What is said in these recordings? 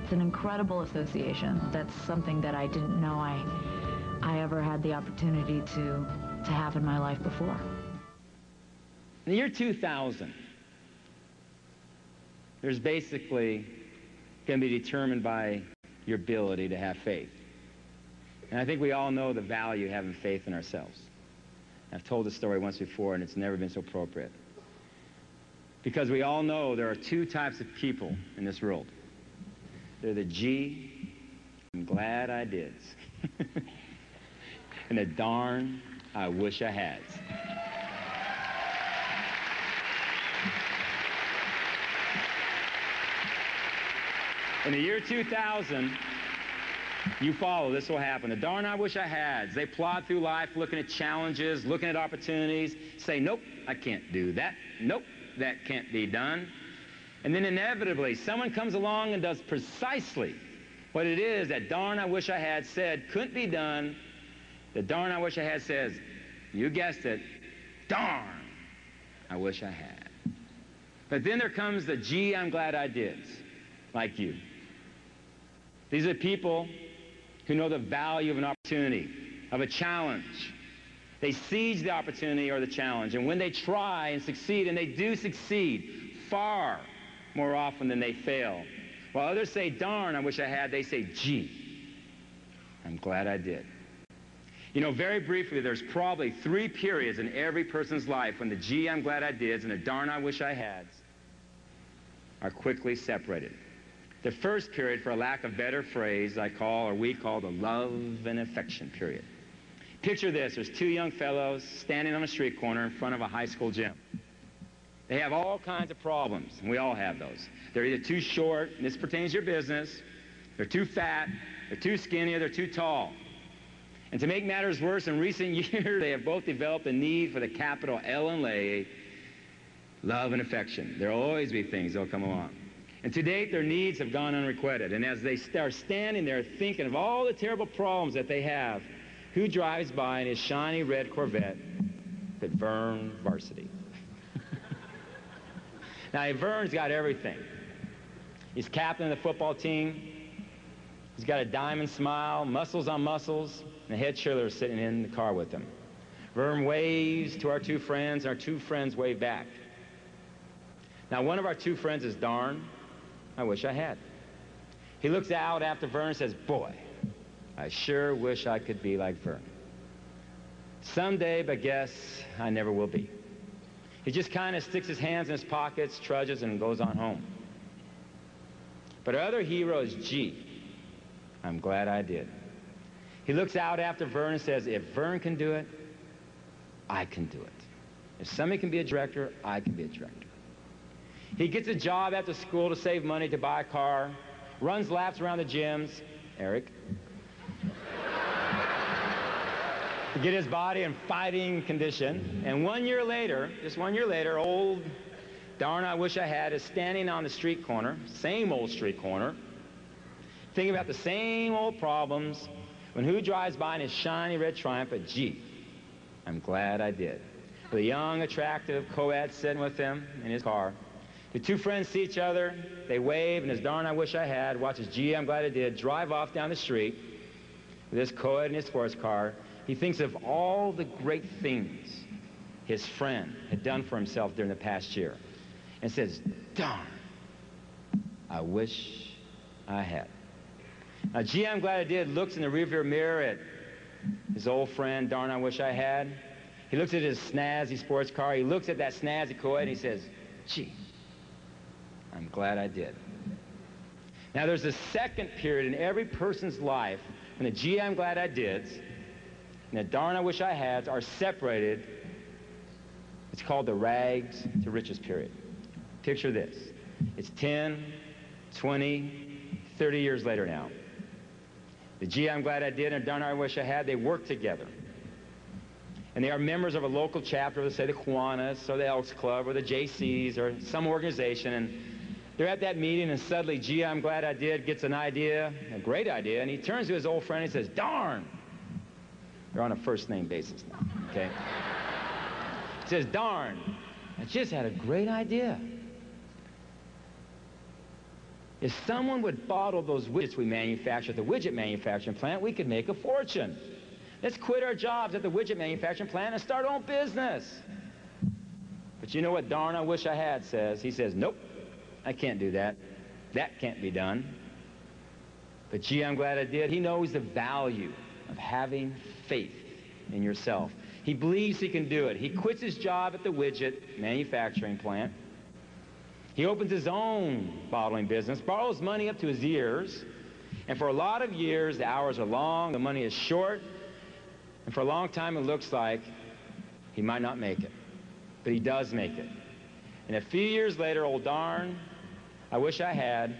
it's an incredible association. That's something that I didn't know I ever had the opportunity to have in my life before. In the year 2000, there's basically going to be determined by your ability to have faith. And I think we all know the value of having faith in ourselves. I've told this story once before, and it's never been so appropriate. Because we all know there are two types of people in this world. They're the gee, I'm glad I did. And the darn, I wish I had. In the year 2000, you follow, this will happen. The darn I wish I had. They plod through life looking at challenges, looking at opportunities, say, nope, I can't do that. Nope, that can't be done. And then inevitably, someone comes along and does precisely what it is that darn I wish I had said couldn't be done. The darn I wish I had says, you guessed it, darn I wish I had. But then there comes the gee, I'm glad I did, like you. These are people who know the value of an opportunity, of a challenge. They seize the opportunity or the challenge, and when they try and succeed, and they do succeed far more often than they fail, while others say, darn, I wish I had, they say, gee, I'm glad I did. You know, very briefly, there's probably 3 periods in every person's life when the gee, I'm glad I did, and the darn, I wish I had are quickly separated. The first period, for a lack of better phrase, we call the love and affection period. Picture this, there's 2 young fellows standing on a street corner in front of a high school gym. They have all kinds of problems, and we all have those. They're either too short, and this pertains to your business, they're too fat, they're too skinny, or they're too tall. And to make matters worse, in recent years, they have both developed a need for the capital L and A, love and affection. There'll always be things that'll come along. And to date, their needs have gone unrequited. And as they are standing there thinking of all the terrible problems that they have, who drives by in his shiny red Corvette but Vern Varsity? Now, Vern's got everything. He's captain of the football team. He's got a diamond smile, muscles on muscles, and the head cheerleader is sitting in the car with him. Vern waves to our 2 friends, and our 2 friends wave back. Now, one of our 2 friends is darn, I wish I had. He looks out after Vern and says, boy, I sure wish I could be like Vern. Someday, but guess I never will be. He just kind of sticks his hands in his pockets, trudges, and goes on home. But our other hero is G. I'm glad I did. He looks out after Vern and says, if Vern can do it, I can do it. If somebody can be a director, I can be a director. He gets a job after school to save money to buy a car, runs laps around the gyms, Eric, to get his body in fighting condition. And 1 year later, just 1 year later, old darn I wish I had is standing on the street corner, same old street corner, thinking about the same old problems, when who drives by in his shiny red Triumph, but gee, I'm glad I did. With a young, attractive co-ed sitting with him in his car. The 2 friends see each other, they wave, and as darn I wish I had, watches gee, I'm glad I did, drive off down the street with his co-ed in his sports car. He thinks of all the great things his friend had done for himself during the past year and says, darn, I wish I had. Now, gee, I'm glad I did, looks in the rearview mirror at his old friend, darn, I wish I had. He looks at his snazzy sports car. He looks at that snazzy co-ed and he says, gee, I'm glad I did. Now, there's a second period in every person's life when the gee, I'm glad I did and the darn, I wish I had are separated. It's called the rags to riches period. Picture this. It's 10, 20, 30 years later now. The gee, I'm glad I did and darn, I wish I had, they work together. And they are members of a local chapter of, say, the Kiwanis or the Elks Club or the JCs or some organization, and they're at that meeting, and suddenly, gee, I'm glad I did, gets an idea, a great idea, and he turns to his old friend and says, darn. They're on a first-name basis now, okay? He says, darn, I just had a great idea. If someone would bottle those widgets we manufacture at the widget manufacturing plant, we could make a fortune. Let's quit our jobs at the widget manufacturing plant and start our own business. But you know what Darn I Wish I Had says? He says, nope, I can't do that. That can't be done. But gee, I'm glad I did. He knows the value of having faith in yourself. He believes he can do it. He quits his job at the widget manufacturing plant. He opens his own bottling business, borrows money up to his ears, and for a lot of years, the hours are long, the money is short, and for a long time, it looks like he might not make it. But he does make it. And a few years later, old Darn I Wish I Had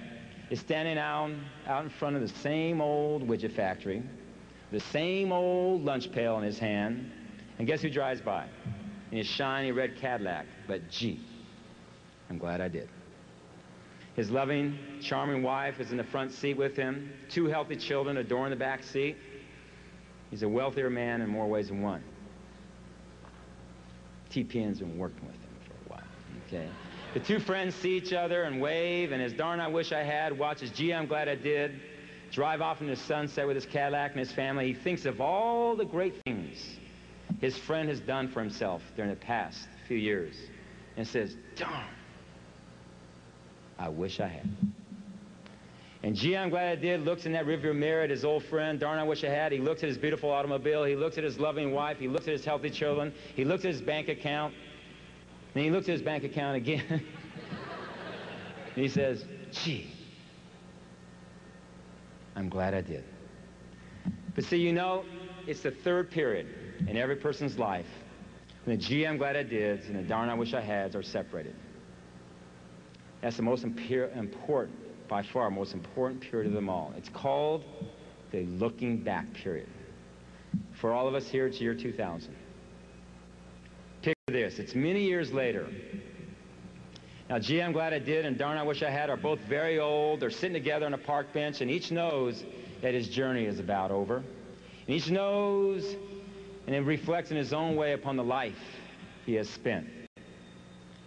is standing out in front of the same old widget factory, the same old lunch pail in his hand, and guess who drives by? In his shiny red Cadillac. But gee, I'm glad I did. His loving, charming wife is in the front seat with him. 2 healthy children adorn the back seat. He's a wealthier man in more ways than one. TPN's been working with him for a while, okay? The 2 friends see each other and wave, and as Darn I Wish I Had watches Gee, I'm Glad I Did drive off into the sunset with his Cadillac and his family, he thinks of all the great things his friend has done for himself during the past few years and says, darn, I wish I had. And gee, I'm glad I did, looks in that rearview mirror at his old friend, darn, I wish I had. He looks at his beautiful automobile. He looks at his loving wife. He looks at his healthy children. He looks at his bank account. And he looks at his bank account again. And he says, gee, I'm glad I did. But see, you know, it's the third period in every person's life when the gee, I'm glad I did and the darn, I wish I had are separated. That's the most important, by far, most important period of them all. It's called the looking back period. For all of us here, it's year 2000. Picture this. It's many years later. Now, gee, I'm glad I did, and darn, I wish I had are both very old. They're sitting together on a park bench, and each knows that his journey is about over. And each knows, and it reflects in his own way upon the life he has spent.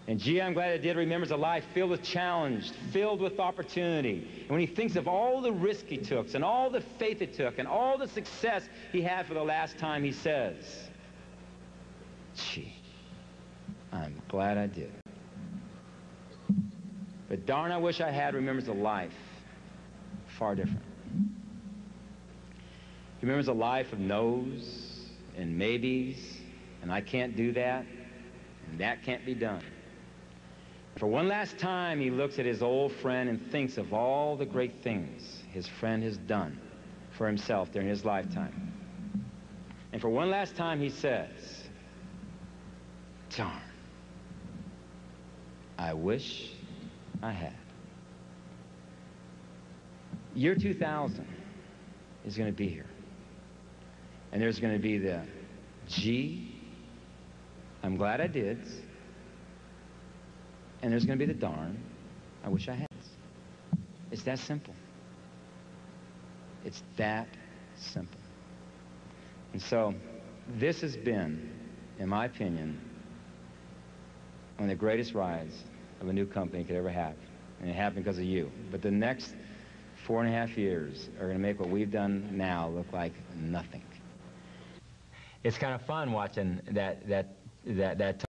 And gee, I'm glad I did remembers a life filled with challenge, filled with opportunity. And when he thinks of all the risk he took, and all the faith it took, and all the success he had for the last time, he says, gee, I'm glad I did. But darn, I wish I had remembers a life far different. He remembers a life of no's and maybes, and I can't do that, and that can't be done. For one last time, he looks at his old friend and thinks of all the great things his friend has done for himself during his lifetime. And for one last time, he says, darn, I wish I had. Year 2000 is going to be here. And there's going to be the, gee, I'm glad I did. And there's going to be the darn, I wish I had. It's that simple. It's that simple. And so, this has been, in my opinion, one of the greatest rides of a new company could ever have. And it happened because of you. But the next 4.5 years are going to make what we've done now look like nothing. It's kind of fun watching that